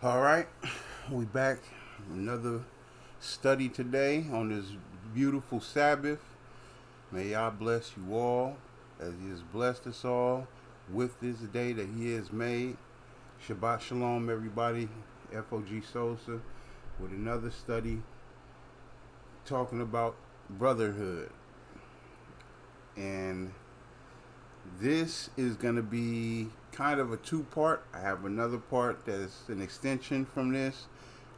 All right, we back. Another study today on this beautiful Sabbath. May Yah bless you all as He has blessed us all with this day that He has made. Shabbat Shalom, everybody. FOG Sosa with another study talking about brotherhood. And this is going to be kind of a two-part. I have another part that's an extension from this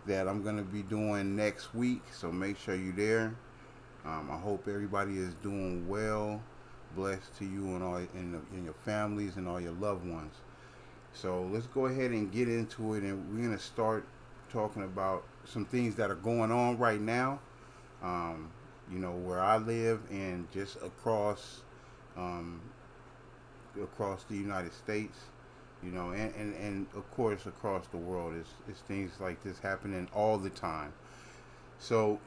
that I'm going to be doing next week, so make sure you're there. I hope everybody is doing well. Blessed to you and all in your families and all your loved ones. So let's go ahead and get into it, and we're going to start talking about some things that are going on right now. Where I live and just um, across the United States, and of course across the world. It's things like this happening all the time. So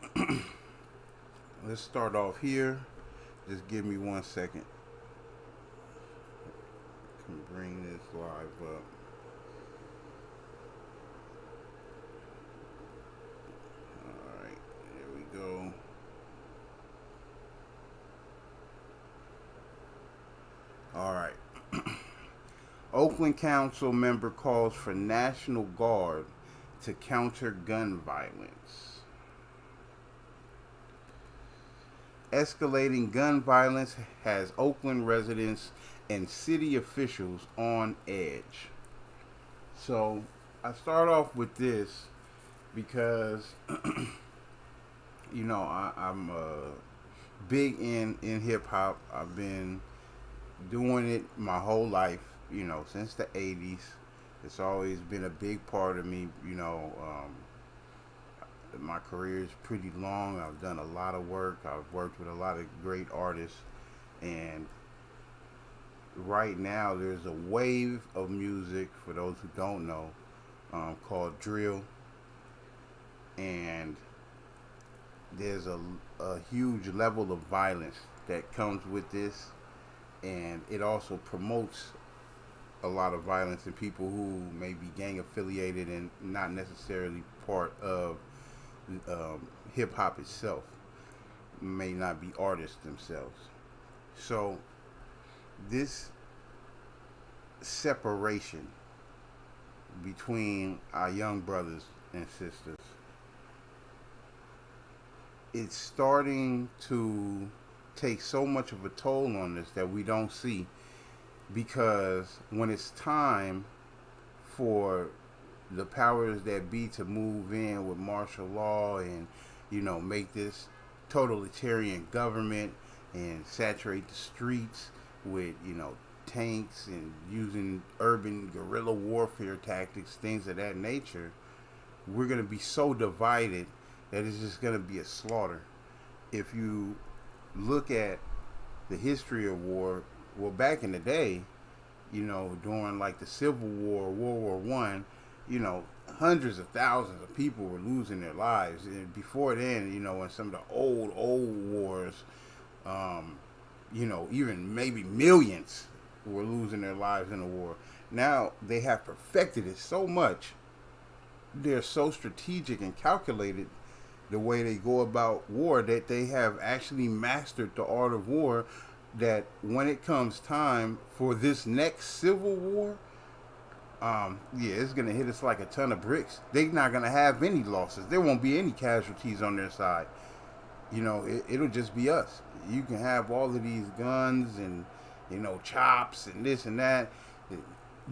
let's start off here. Just give me 1 second. I can bring this live up. All right, there we go. All right. Oakland Council member calls for National Guard to counter gun violence. Escalating gun violence has Oakland residents and city officials on edge. So I start off with this because, I'm big in hip hop. I've been doing it my whole life, since the 80s. It's always been a big part of me, my career is pretty long. I've done a lot of work. I've worked with a lot of great artists. And right now, there's a wave of music, for those who don't know, called drill. And there's a huge level of violence that comes with this. And it also promotes a lot of violence in people who may be gang affiliated and not necessarily part of hip hop itself, may not be artists themselves. So this separation between our young brothers and sisters, it's starting to take so much of a toll on us that we don't see, because when it's time for the powers that be to move in with martial law and make this totalitarian government and saturate the streets with tanks and using urban guerrilla warfare tactics, things of that nature, we're going to be so divided that it's just going to be a slaughter. If you look at the history of war, well, back in the day, during like the Civil War, World War I, hundreds of thousands of people were losing their lives. And before then, in some of the old wars, even maybe millions were losing their lives in the war. Now they have perfected it so much. They're so strategic and calculated the way they go about war that they have actually mastered the art of war, that when it comes time for this next civil war, it's gonna hit us like a ton of bricks. They're not gonna have any losses. There won't be any casualties on their side. It'll just be us. You can have all of these guns and chops and this and that.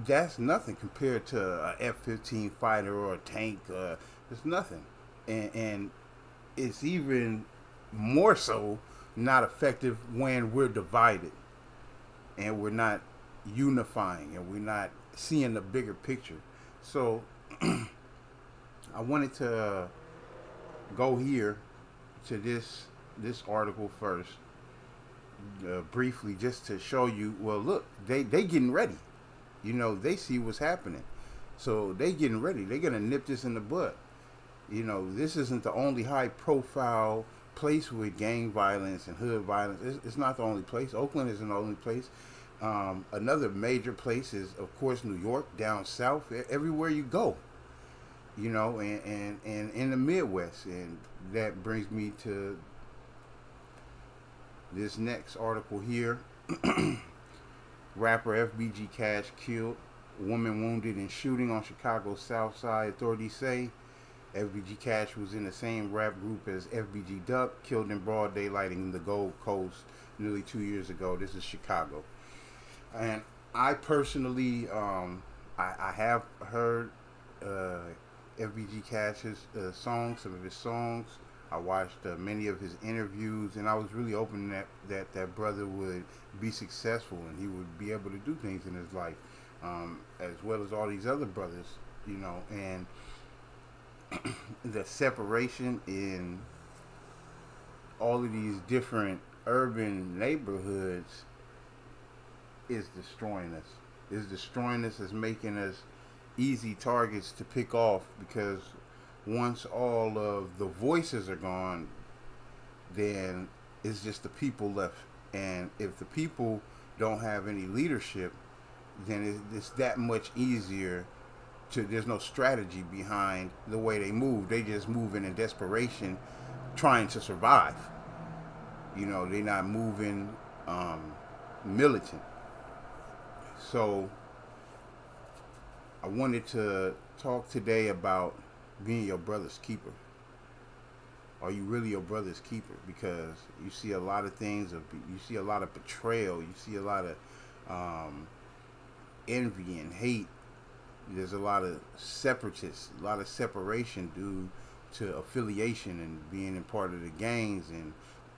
That's nothing compared to a F-15 fighter or a tank. It's nothing, and it's even more so not effective when we're divided and we're not unifying and we're not seeing the bigger picture. So I wanted to go here to this article first, briefly, just to show you. Well, look, they getting ready. They see what's happening, so they getting ready. They're gonna nip this in the bud. This isn't the only high profile place with gang violence and hood violence. It's not the only place. Oakland isn't the only place. Another major place is, of course, New York, down south. Everywhere you go, you know, and in the Midwest. And that brings me to this next article here. Rapper FBG Cash killed, woman wounded in shooting on Chicago's South Side. Authorities say FBG Cash was in the same rap group as FBG Duck, killed in broad daylight in the Gold Coast nearly 2 years ago. This is Chicago. And I personally, I have heard FBG Cash's songs, some of his songs. I watched many of his interviews, and I was really hoping that brother would be successful and he would be able to do things in his life, as well as all these other brothers, you know. And the separation in all of these different urban neighborhoods is destroying us. Is destroying us. Is making us easy targets to pick off, because once all of the voices are gone, then it's just the people left. And if the people don't have any leadership, then it's that much easier to, there's no strategy behind the way they move. They just move in desperation, trying to survive. You know, they're not moving militant. So I wanted to talk today about being your brother's keeper. Are you really your brother's keeper? Because you see a lot of things, you see a lot of betrayal, you see a lot of envy and hate. There's a lot of separatists, a lot of separation due to affiliation and being in part of the gangs and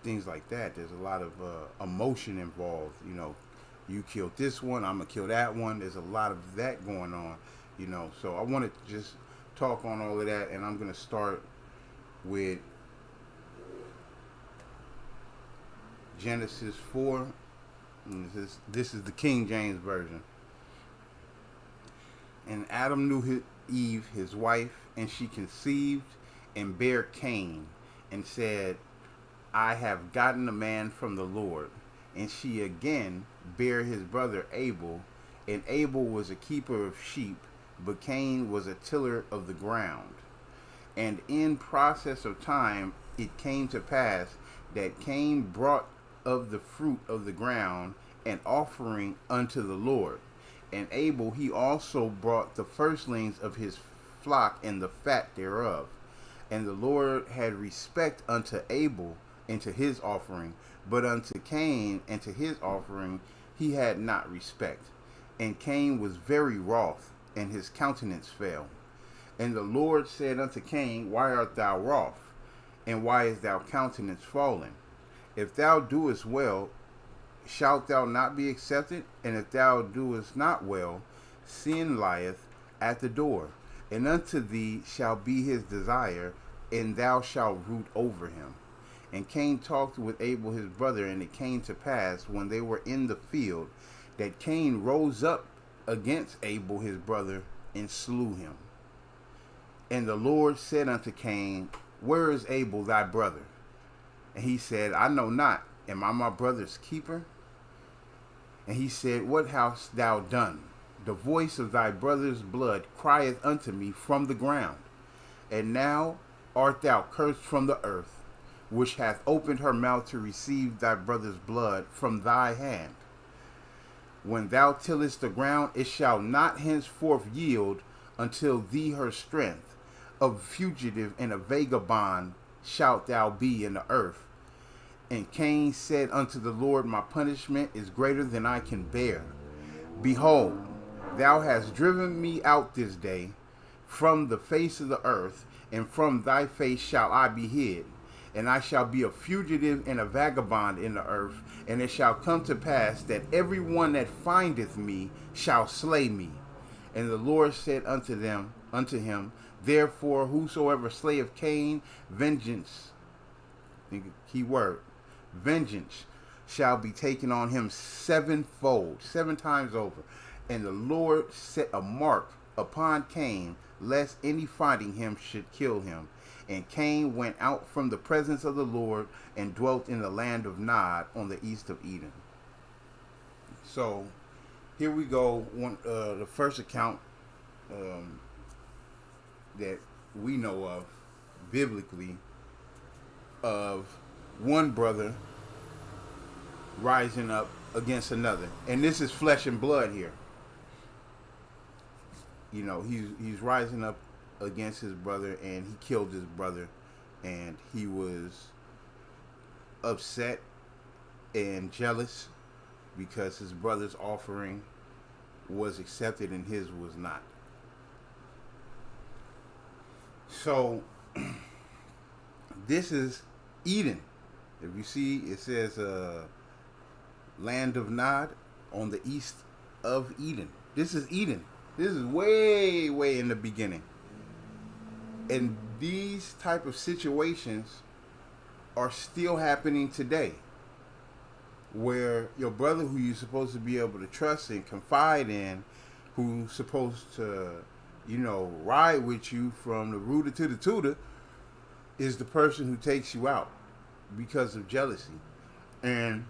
things like that. There's a lot of emotion involved. You know, you killed this one, I'm gonna kill that one. There's a lot of that going on, you know. So I wanted to just talk on all of that, and I'm gonna start with Genesis 4. And this is the King James version. And Adam knew Eve, his wife, and she conceived and bare Cain, and said, I have gotten a man from the Lord. And she again bare his brother Abel, and Abel was a keeper of sheep, but Cain was a tiller of the ground. And in process of time it came to pass that Cain brought of the fruit of the ground an offering unto the Lord. And Abel he also brought the firstlings of his flock and the fat thereof. And the Lord had respect unto Abel and to his offering, but unto Cain and to his offering he had not respect. And Cain was very wroth, and his countenance fell. And the Lord said unto Cain, Why art thou wroth? And why is thy countenance fallen? If thou doest well, shalt thou not be accepted? And if thou doest not well, sin lieth at the door, and unto thee shall be his desire, and thou shalt root over him. And Cain talked with Abel his brother, and it came to pass, when they were in the field, that Cain rose up against Abel his brother, and slew him. And the Lord said unto Cain, Where is Abel thy brother? And he said, I know not. Am I my brother's keeper? And he said, What hast thou done? The voice of thy brother's blood crieth unto me from the ground. And now art thou cursed from the earth, which hath opened her mouth to receive thy brother's blood from thy hand. When thou tillest the ground, it shall not henceforth yield until thee her strength. A fugitive and a vagabond shalt thou be in the earth. And Cain said unto the Lord, My punishment is greater than I can bear. Behold, thou hast driven me out this day from the face of the earth, and from thy face shall I be hid. And I shall be a fugitive and a vagabond in the earth. And it shall come to pass that every one that findeth me shall slay me. And the Lord said unto him, Therefore whosoever slayeth Cain, vengeance, key word, vengeance shall be taken on him sevenfold, 7 times over. And the Lord set a mark upon Cain, lest any finding him should kill him. And Cain went out from the presence of the Lord and dwelt in the land of Nod on the east of Eden. So here we go. The first account that we know of biblically of one brother rising up against another. And this is flesh and blood here. You know, he's rising up against his brother, and he killed his brother, and he was upset and jealous because his brother's offering was accepted and his was not. So this is Eden. If you see, it says land of Nod on the east of Eden. This is Eden. This is way, way in the beginning. And these type of situations are still happening today, where your brother, who you're supposed to be able to trust and confide in, who's supposed to, you know, ride with you from the rooter to the tutor, is the person who takes you out because of jealousy. And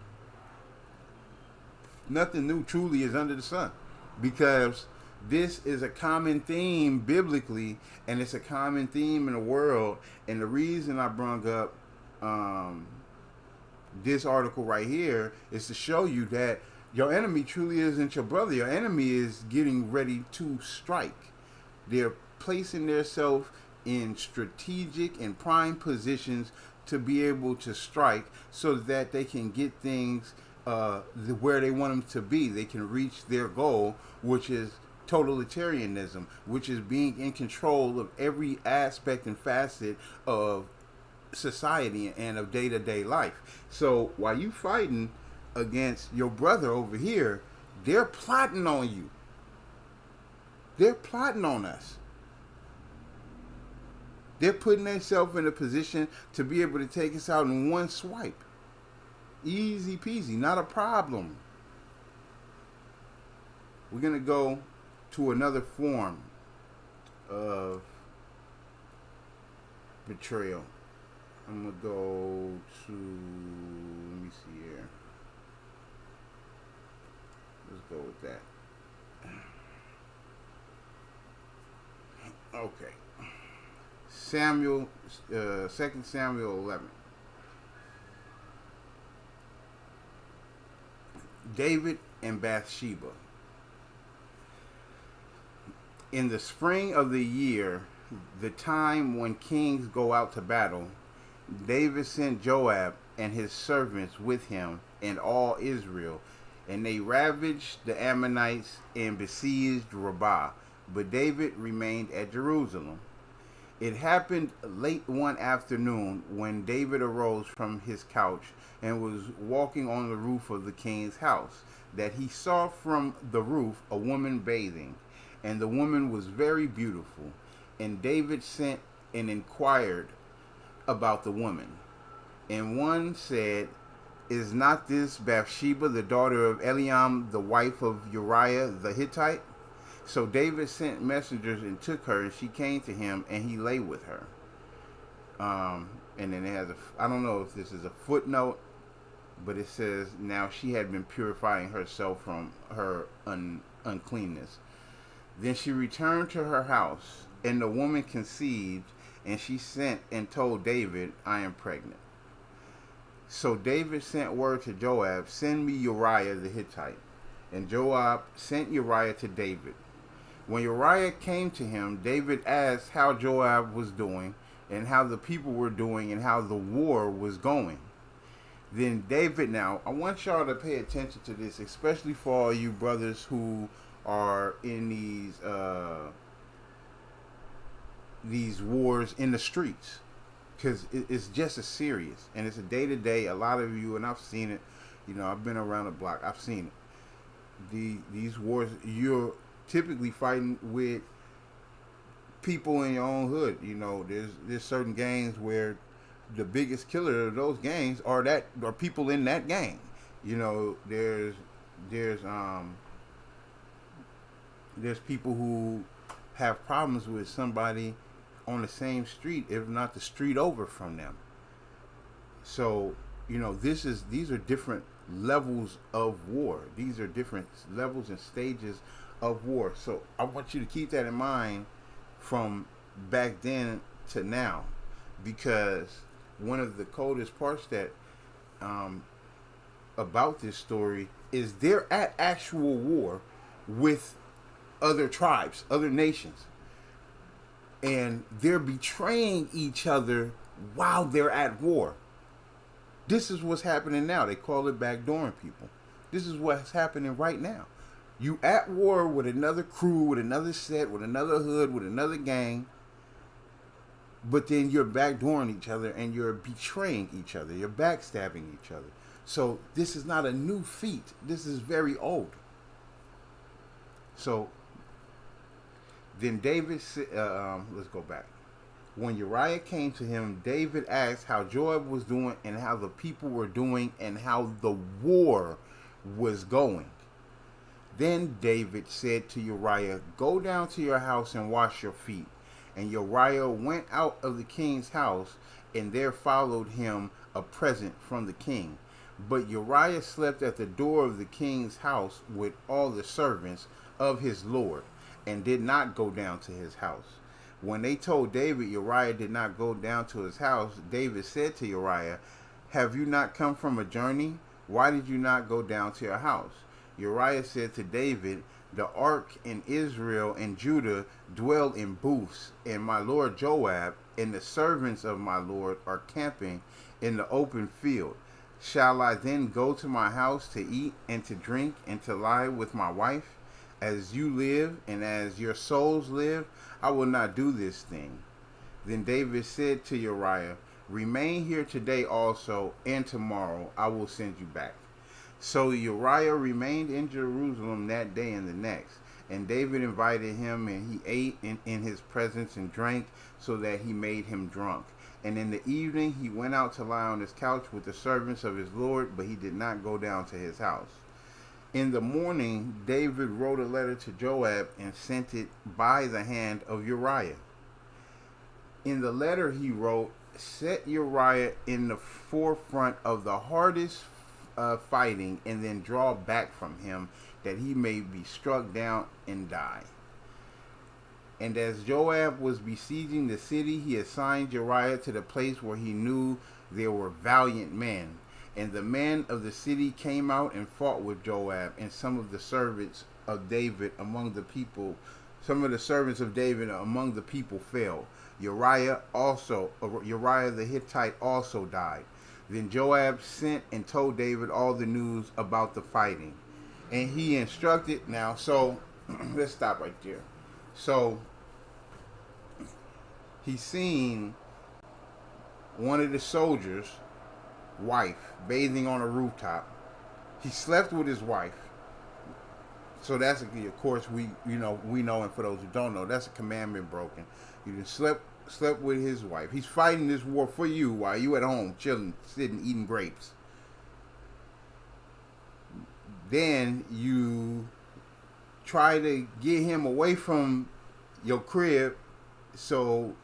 nothing new truly is under the sun, because this is a common theme biblically, and it's a common theme in the world. And the reason I brought up this article right here is to show you that your enemy truly isn't your brother. Your enemy is getting ready to strike. They're placing themselves in strategic and prime positions to be able to strike, so that they can get things where they want them to be. They can reach their goal, which is totalitarianism, which is being in control of every aspect and facet of society and of day-to-day life. So while you fighting against your brother over here, they're plotting on you. They're plotting on us. They're putting themselves in a position to be able to take us out in one swipe. Easy peasy, not a problem. We're going to go to another form of betrayal. I'm going to go to, let me see here. Let's go with that. Okay. Samuel, 2 Samuel 11. David and Bathsheba. In the spring of the year, the time when kings go out to battle, David sent Joab and his servants with him and all Israel, and they ravaged the Ammonites and besieged Rabbah. But David remained at Jerusalem. It happened late one afternoon when David arose from his couch and was walking on the roof of the king's house, that he saw from the roof a woman bathing, and the woman was very beautiful. And David sent and inquired about the woman. And one said, "Is not this Bathsheba, the daughter of Eliam, the wife of Uriah the Hittite?" So David sent messengers and took her, and she came to him, and he lay with her. And then it has I don't know if this is a footnote, but it says, now she had been purifying herself from her uncleanness. Then she returned to her house, and the woman conceived, and she sent and told David, "I am pregnant." So David sent word to Joab, "Send me Uriah the Hittite." And Joab sent Uriah to David. When Uriah came to him, David asked how Joab was doing, and how the people were doing, and how the war was going. Then David, now, I want y'all to pay attention to this, especially for all you brothers who are in these wars in the streets, because it's just as serious, and it's a day-to-day. A lot of you, and I've seen it, you know, I've been around the block, I've seen it. These wars, you're typically fighting with people in your own hood. You know, there's certain gangs where the biggest killer of those gangs are people in that gang. You know, there's people who have problems with somebody on the same street, if not the street over from them. So, you know, these are different levels of war. These are different levels and stages of war. So I want you to keep that in mind from back then to now, because one of the coldest parts that um, about this story is they're at actual war with other tribes, other nations, and they're betraying each other while they're at war. This is what's happening now. They call it backdooring people. This is what's happening right now. You at war with another crew, with another set, with another hood, with another gang, but then you're backdooring each other and you're betraying each other. You're backstabbing each other. So this is not a new feat. This is very old. So then David, let's go back. When Uriah came to him, David asked how Joab was doing and how the people were doing and how the war was going. Then David said to Uriah, "Go down to your house and wash your feet." And Uriah went out of the king's house, and there followed him a present from the king. But Uriah slept at the door of the king's house with all the servants of his lord, and did not go down to his house. When they told David Uriah did not go down to his house, David said to Uriah, "Have you not come from a journey? Why did you not go down to your house?" Uriah said to David, "The ark in Israel and Judah dwell in booths, and my lord Joab and the servants of my lord are camping in the open field. Shall I then go to my house to eat and to drink and to lie with my wife? As you live and as your souls live, I will not do this thing." Then David said to Uriah, "Remain here today also, and tomorrow I will send you back." So Uriah remained in Jerusalem that day and the next. And David invited him, and he ate in his presence and drank, so that he made him drunk. And in the evening he went out to lie on his couch with the servants of his lord, but he did not go down to his house. In the morning David wrote a letter to Joab and sent it by the hand of Uriah. In the letter he wrote, "Set Uriah in the forefront of the hardest fighting, and then draw back from him, that he may be struck down and die." And as Joab was besieging the city, he assigned Uriah to the place where he knew there were valiant men. And the men of the city came out and fought with Joab, and some of the servants of David among the people, some of the servants of David among the people fell. Uriah the Hittite also died. Then Joab sent and told David all the news about the fighting. And he instructed, now, so let's stop right there. So he seen one of the soldiers' wife bathing on a rooftop. He slept with his wife. So that's, of course, we know, and for those who don't know, that's a commandment broken. You just slept with his wife. He's fighting this war for you while you at home chilling, sitting, eating grapes. Then you try to get him away from your crib so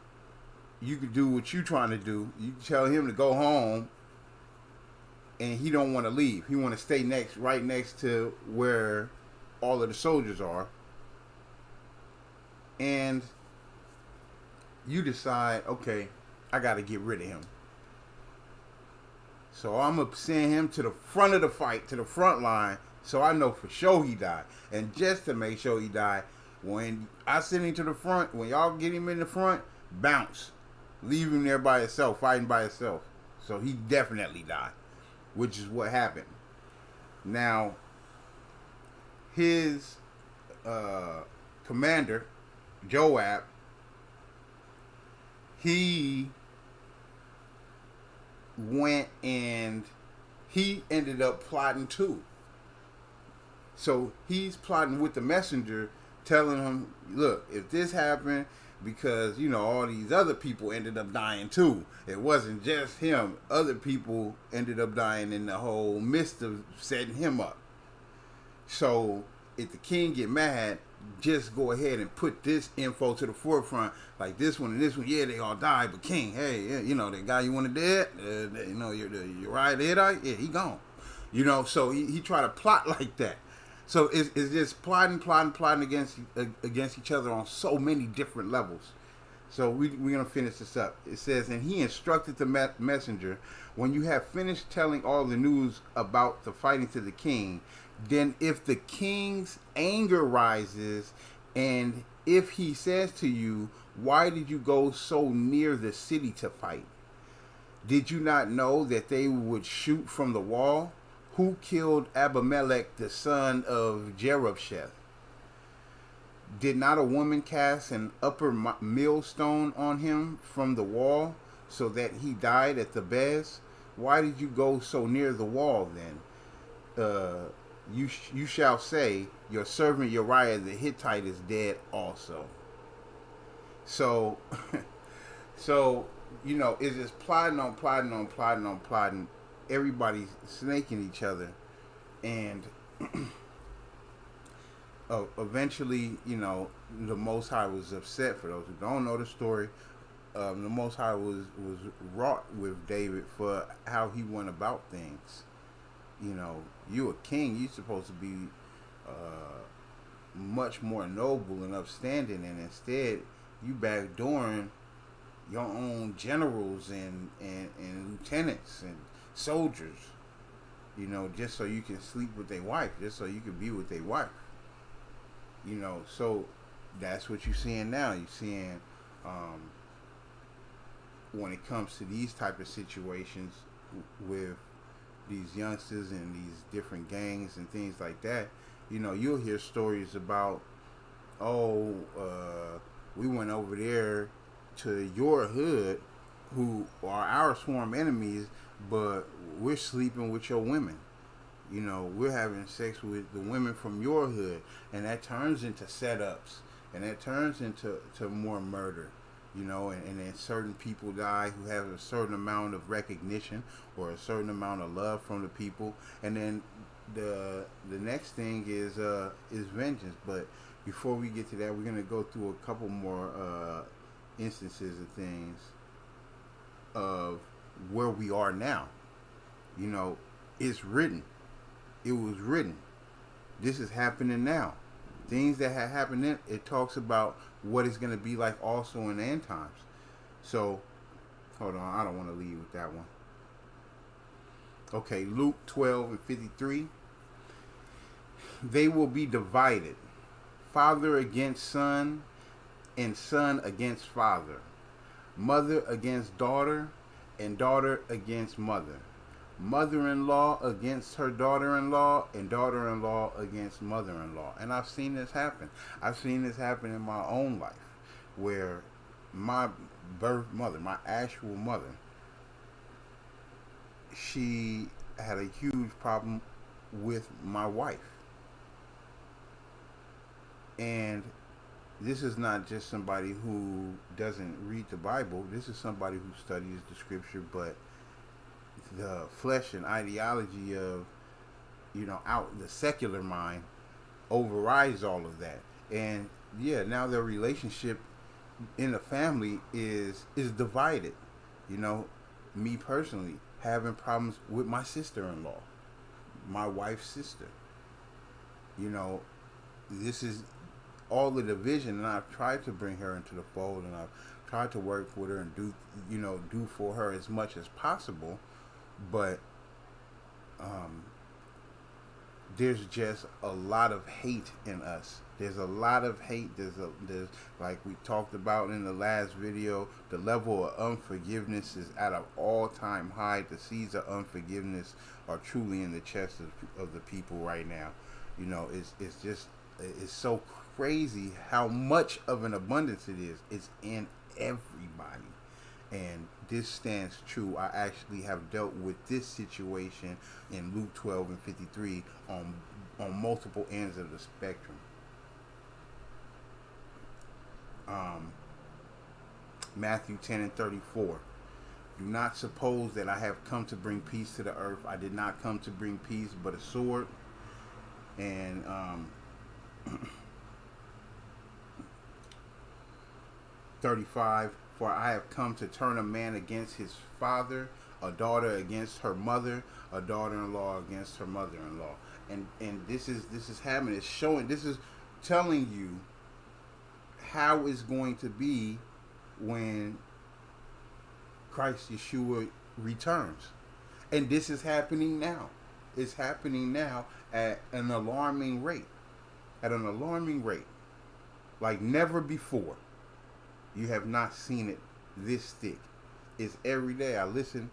you could do what you're trying to do. You tell him to go home, and he don't want to leave. He want to stay right next to where all of the soldiers are. And you decide, okay, I got to get rid of him. So I'm going to send him to the front of the fight, to the front line, so I know for sure he died. And just to make sure he died, when I send him to the front, when y'all get him in the front, bounce. Leave him there by himself, fighting by himself. So he definitely died, which is what happened. Now, his commander, Joab, he went and he ended up plotting too. So he's plotting with the messenger, telling him, look, if this happened, because, all these other people ended up dying too. It wasn't just him. Other people ended up dying in the whole midst of setting him up. So if the king get mad, just go ahead and put this info to the forefront, like this one and this one. Yeah, they all died, but king, hey, the guy you wanted dead, Uriah the Hittite, yeah, he gone. So he tried to plot like that. So it's just plotting against each other on so many different levels. So we're going to finish this up. It says, and he instructed the messenger, when you have finished telling all the news about the fighting to the king, then if the king's anger rises, and if he says to you, why did you go so near the city to fight? Did you not know that they would shoot from the wall? Who killed Abimelech, the son of Jerubsheth? Did not a woman cast an upper millstone on him from the wall, so that he died at the Bez? Why did you go so near the wall then? You shall say, your servant Uriah the Hittite is dead also. So, so it's just plotting on plotting on plotting on plotting. Everybody's snaking each other, and eventually, the Most High was upset. For those who don't know the story, the Most High was wrought with David for how he went about things. You a king, you supposed to be much more noble and upstanding, and instead you backdooring your own generals and lieutenants and soldiers, just so you can sleep with their wife, just so you can be with their wife. So that's what you're seeing now. You're seeing when it comes to these type of situations with these youngsters and these different gangs and things like that, you'll hear stories about, we went over there to your hood who are our sworn enemies, but we're sleeping with your women. We're having sex with the women from your hood, and that turns into setups, and that turns into more murder. And then certain people die who have a certain amount of recognition or a certain amount of love from the people, and then the next thing is vengeance. But before we get to that, we're gonna go through a couple more instances of things of where we are now. It's written. It was written. This is happening now. Things that had happened then, it talks about what it's going to be like also in the end times. So, hold on. I don't want to leave with that one. Okay, Luke 12 and 53. They will be divided. Father against son, and son against father. Mother against daughter, and daughter against mother. Mother-in-law against her daughter-in-law, and daughter-in-law against mother-in-law. And I've seen this happen. I've seen this happen in my own life, where my birth mother, my actual mother, she had a huge problem with my wife. And this is not just somebody who doesn't read the Bible. This is somebody who studies the scripture, but the flesh and ideology of, out the secular mind overrides all of that. And yeah, now their relationship in the family is divided. Me personally having problems with my sister-in-law, my wife's sister. This is all the division, and I've tried to bring her into the fold, and I've tried to work with her and do for her as much as possible. But there's just a lot of hate in us. There's a lot of hate. There's like we talked about in the last video, the level of unforgiveness is at an all-time high. The seeds of unforgiveness are truly in the chest of the people right now. It's so crazy how much of an abundance it is. It's in everybody. And this stands true. I actually have dealt with this situation in Luke 12 and 53 on multiple ends of the spectrum. Matthew 10 and 34. Do not suppose that I have come to bring peace to the earth. I did not come to bring peace, but a sword. And 35. For I have come to turn a man against his father, a daughter against her mother, a daughter-in-law against her mother-in-law. And this is happening. This is telling you how it's going to be when Christ Yeshua returns. And this is happening now. It's happening now at an alarming rate. At an alarming rate. Like never before. You have not seen it this thick. It's every day. I listen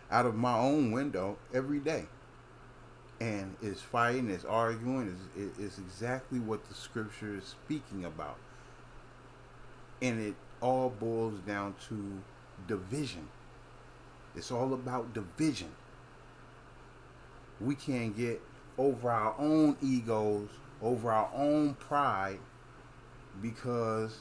out of my own window every day. And it's fighting, it's arguing, it's exactly what the scripture is speaking about. And it all boils down to division. It's all about division. We can't get over our own egos, over our own pride, because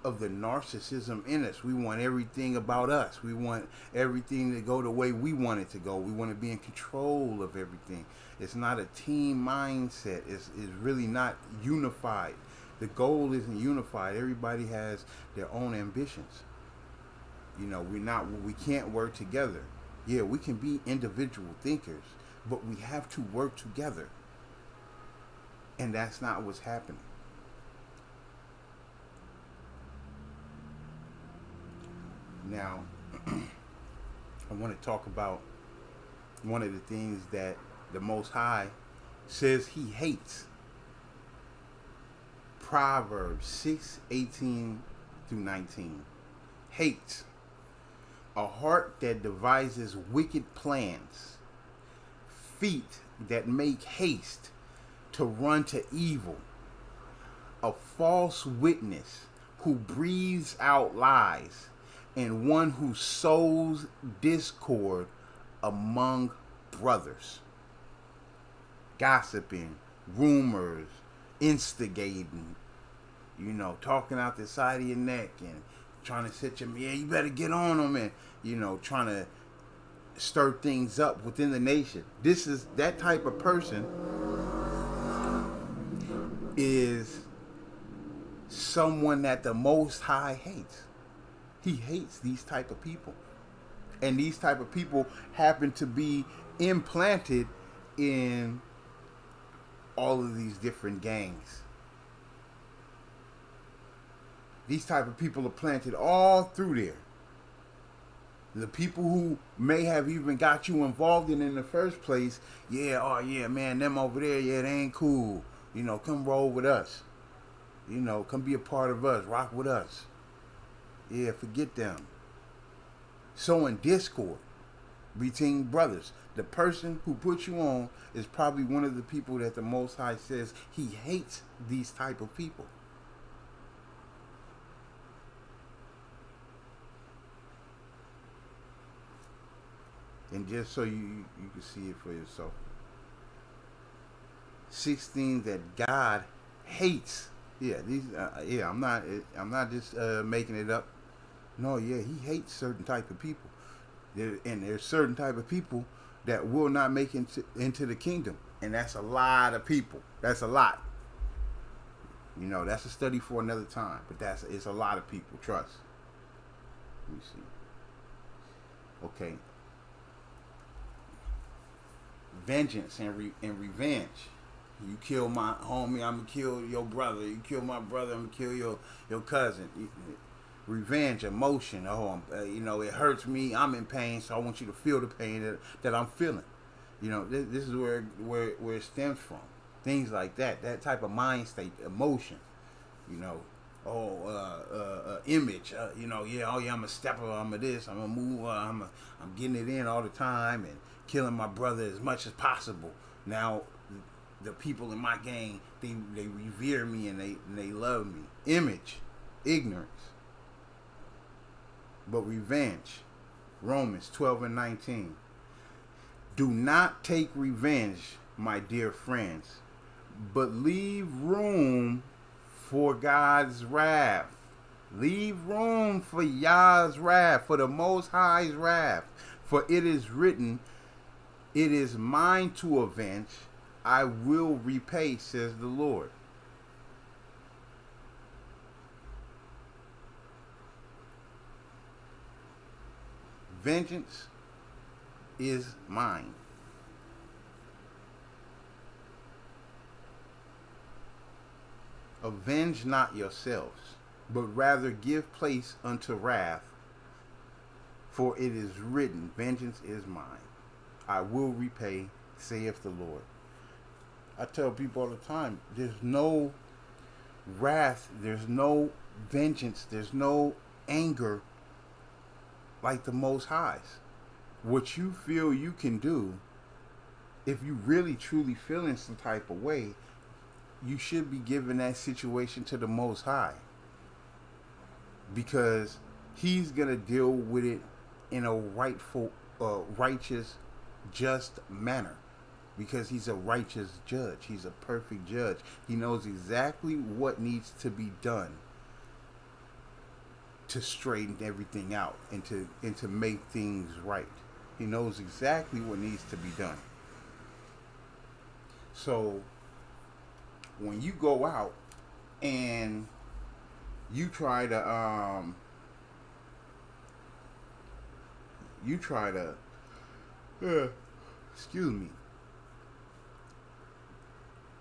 of the narcissism in us. We want everything about us. We want everything to go the way we want it to go. We want to be in control of everything. It's not a team mindset. It's really not unified. The goal isn't unified. Everybody has their own ambitions. You know, we can't work together. Yeah, we can be individual thinkers, but we have to work together. And that's not what's happening. Now, I want to talk about one of the things that the Most High says he hates. Proverbs 6:18 through 19. Hates. A heart that devises wicked plans. Feet that make haste to run to evil. A false witness who breathes out lies. And one who sows discord among brothers. Gossiping, rumors, instigating, you know, talking out the side of your neck and trying to set your, yeah, you better get on them, and, you know, trying to stir things up within the nation. This is that type of person is someone that the Most High hates. He hates these type of people. And these type of people happen to be implanted in all of these different gangs. These type of people are planted all through there. The people who may have even got you involved in the first place, yeah, oh yeah, man, them over there, yeah, they ain't cool. You know, come roll with us. You know, come be a part of us, rock with us. Yeah, forget them. Sowing discord between brothers. The person who put you on is probably one of the people that the Most High says he hates these type of people. And just so you can see it for yourself. 16 that God hates. Yeah, these. I'm not just making it up. No, yeah, he hates certain type of people. There's certain type of people that will not make into the kingdom. And that's a lot of people. That's a lot. You know, that's a study for another time. But it's a lot of people, trust. Let me see. Okay. Vengeance and revenge. You kill my homie, I'm going to kill your brother. You kill my brother, I'm going to kill your cousin. Revenge, emotion. Oh, you know, it hurts me. I'm in pain, so I want you to feel the pain that I'm feeling. You know, this is where it stems from. Things like that. That type of mind state, emotion. You know, image. You know, yeah, oh yeah, I'm a stepper. I'm a this. I'm a move. I'm getting it in all the time and killing my brother as much as possible. Now, the people in my gang, they revere me and they love me. Image, ignorance. But revenge, Romans 12:19. Do not take revenge, my dear friends, but leave room for God's wrath. Leave room for Yah's wrath, for the Most High's wrath. For it is written, it is mine to avenge, I will repay, says the Lord. Vengeance is mine. Avenge not yourselves, but rather give place unto wrath, for it is written, vengeance is mine. I will repay, saith the Lord. I tell people all the time, there's no wrath, there's no vengeance, there's no anger like the Most High's. What you feel you can do, if you really truly feel in some type of way, you should be giving that situation to the Most High, because He's gonna deal with it in a rightful, righteous, just manner, because He's a righteous judge. He's a perfect judge. He knows exactly what needs to be done to straighten everything out and to make things right. He knows exactly what needs to be done. So when you go out and you try to excuse me,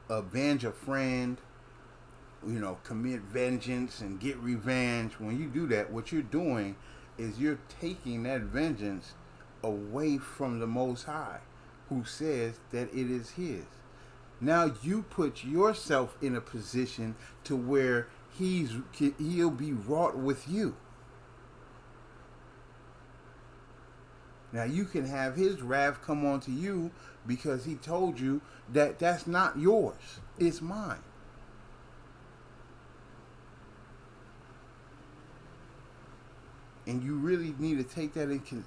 avenge a friend, commit vengeance and get revenge. When you do that, what you're doing is you're taking that vengeance away from the Most High, who says that it is His. Now you put yourself in a position to where he'll be wrought with you. Now you can have His wrath come onto you because He told you that that's not yours, it's mine. And you really need to take that into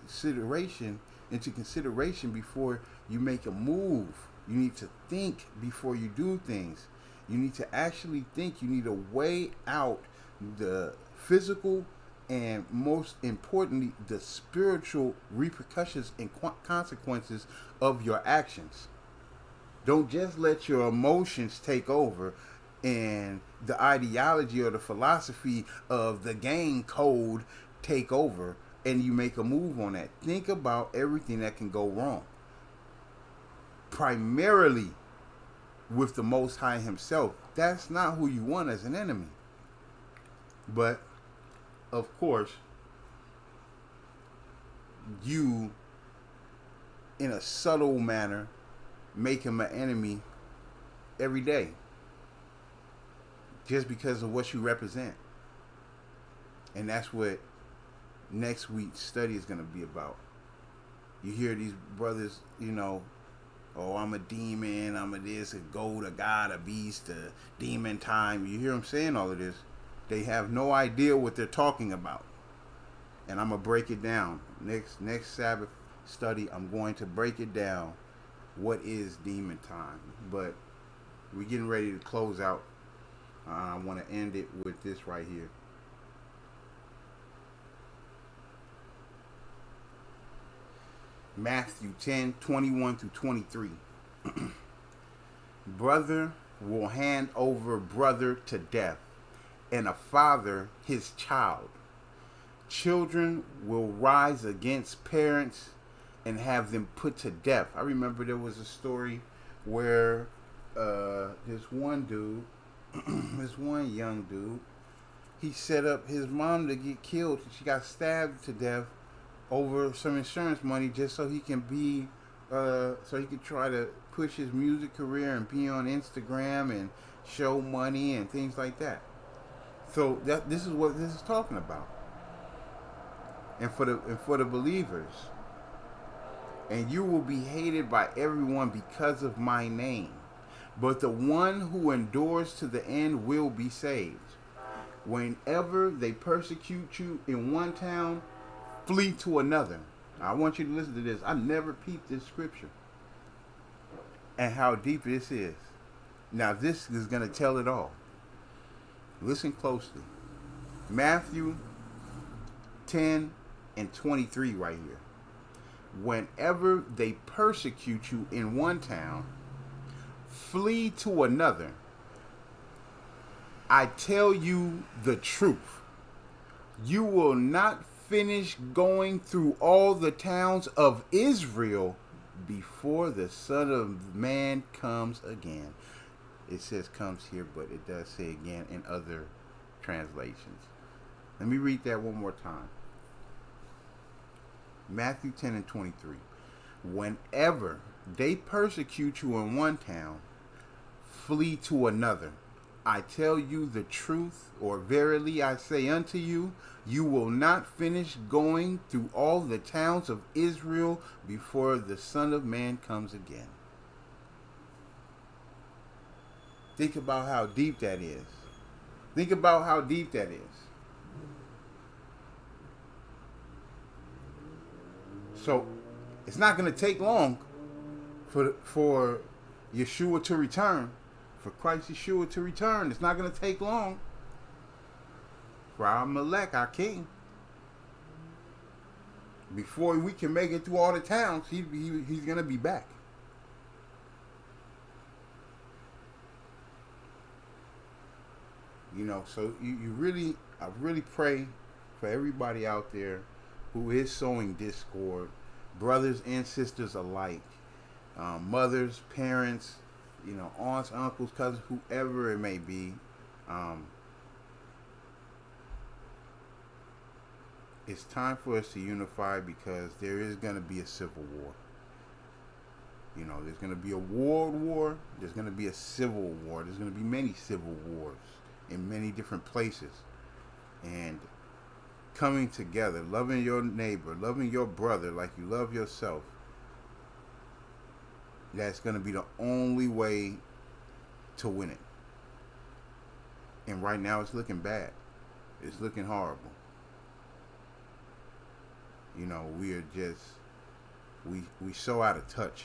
consideration before you make a move. You need to think before you do things. You need to actually think. You need to weigh out the physical and, most importantly, the spiritual repercussions and consequences of your actions. Don't just let your emotions take over and the ideology or the philosophy of the gang code take over and you make a move on that. Think about everything that can go wrong. Primarily with the Most High Himself. That's not who you want as an enemy. But, of course, you, in a subtle manner, make him an enemy every day. Just because of what you represent. And that's what next week's study is going to be about. You hear these brothers, oh, I'm a demon, I'm a this, a goat, a god, a beast, a demon time. You hear them saying all of this. They have no idea what they're talking about. And I'm going to break it down. Next Sabbath study, I'm going to break it down. What is demon time? But we're getting ready to close out. I want to end it with this right here. Matthew 10:21-23. Brother will hand over brother to death, and a father his child. Children will rise against parents and have them put to death. I remember there was a story where this one young dude, he set up his mom to get killed. She got stabbed to death over some insurance money just so he can so he could try to push his music career and be on Instagram and show money and things like that. So this is what this is talking about. And for the believers, and you will be hated by everyone because of my name, but the one who endures to the end will be saved. Whenever they persecute you in one town, flee to another. I want you to listen to this. I never peeped this scripture and how deep this is. Now this is going to tell it all. Listen closely. Matthew 10:23 right here. Whenever they persecute you in one town, flee to another. I tell you the truth. You will not finish going through all the towns of Israel before the Son of Man comes again. It says comes here, but it does say again in other translations. Let me read that one more time. Matthew 10 and 23. Whenever they persecute you in one town, flee to another. I tell you the truth, or verily I say unto you, you will not finish going through all the towns of Israel before the Son of Man comes again. Think about how deep that is. Think about how deep that is. So, it's not going to take long for Yeshua to return. For Christ Yeshua to return. It's not going to take long. For our Melech, our King. Before we can make it through all the towns, he's going to be back. You know, so I really pray for everybody out there who is sowing discord, brothers and sisters alike, mothers, parents, you know, aunts, uncles, cousins, whoever it may be. It's time for us to unify because there is going to be a civil war. You know, there's going to be a world war. There's going to be a civil war. There's going to be many civil wars in many different places. And coming together, loving your neighbor, loving your brother like you love yourself, that's going to be the only way to win it. And right now it's looking bad. It's looking horrible. You know, we are just, we so out of touch.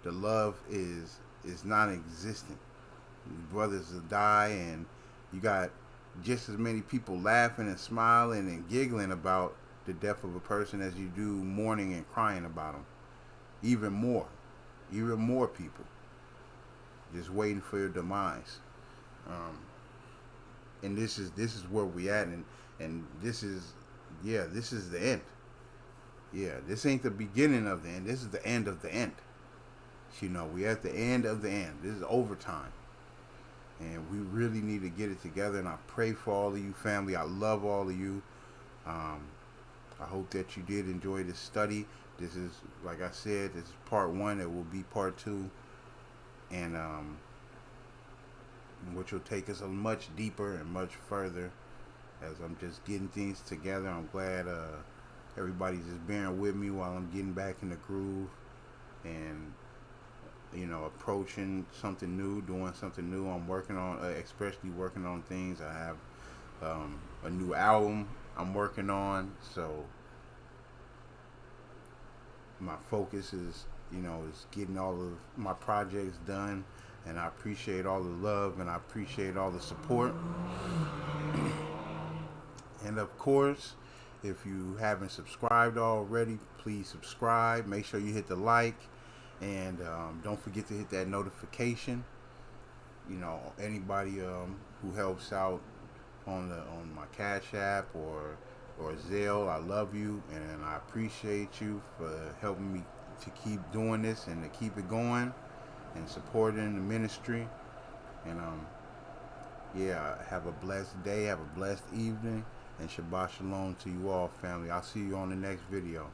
The love is non-existent. Brothers will die, and you got just as many people laughing and smiling and giggling about the death of a person as you do mourning and crying about them. Even more people just waiting for your demise. And this is where we at, and this is the end. Yeah, this ain't the beginning of the end. This is the end of the end. You know, we at the end of the end. This is overtime. And we really need to get it together. And I pray for all of you, family. I love all of you. I hope that you did enjoy this study. This is, like I said, this is part 1. It will be part 2. And which will take us a much deeper and much further as I'm just getting things together. I'm glad everybody's just bearing with me while I'm getting back in the groove and, you know, approaching something new, doing something new. I'm working on, especially working on things. I have a new album I'm working on, so my focus is, you know, is getting all of my projects done. And I appreciate all the love and I appreciate all the support. And of course, if you haven't subscribed already, please subscribe. Make sure you hit the like, and don't forget to hit that notification. You know, anybody who helps out on my Cash App or Zelle, I love you and I appreciate you for helping me to keep doing this and to keep it going and supporting the ministry. And yeah, have a blessed day, have a blessed evening. And Shabbat Shalom to you all, family. I'll see you on the next video.